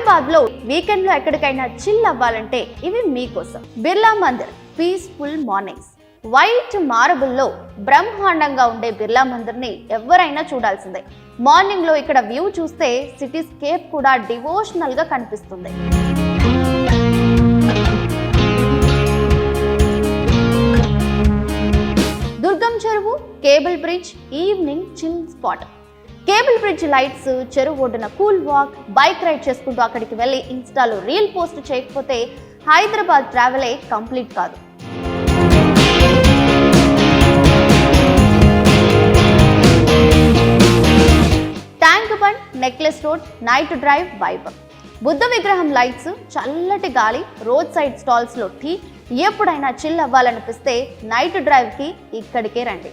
హైదరాబాద్ లో వీకెండ్ లో ఎక్కడికైనా చిల్ అవ్వాలంటే ఇవి మీకోసం. Birla Mandir peaceful mornings. White marble లో బ్రహ్మాండంగా ఉండే బిర్లా మందిర్ ని ఎవరైనా చూడాల్సిందే. మార్నింగ్ లో ఇక్కడ వ్యూ చూస్తే సిటీ స్కేప్ కూడా డివోషనల్ గా కనిపిస్తుంది. దుర్గం చెరువు, cable bridge evening chill spot. Cable bridge lights, చెరువు ఒడ్డున కూల్ వాక్, బైక్ రైడ్ చేసుకుంటూ అక్కడికి వెళ్ళి ఇన్స్టాలో రీల్ పోస్ట్ చేయకపోతే హైదరాబాద్ ట్రావెలే కంప్లీట్ కాదు. Tank bund, necklace road, night drive vibe. Buddha విగ్రహం లైట్స్, చల్లటి గాలి, రోడ్ సైడ్ స్టాల్స్ లో టీ. ఎప్పుడైనా చిల్ అవ్వాలనిపిస్తే నైట్ డ్రైవ్ కి ఇక్కడికే రండి.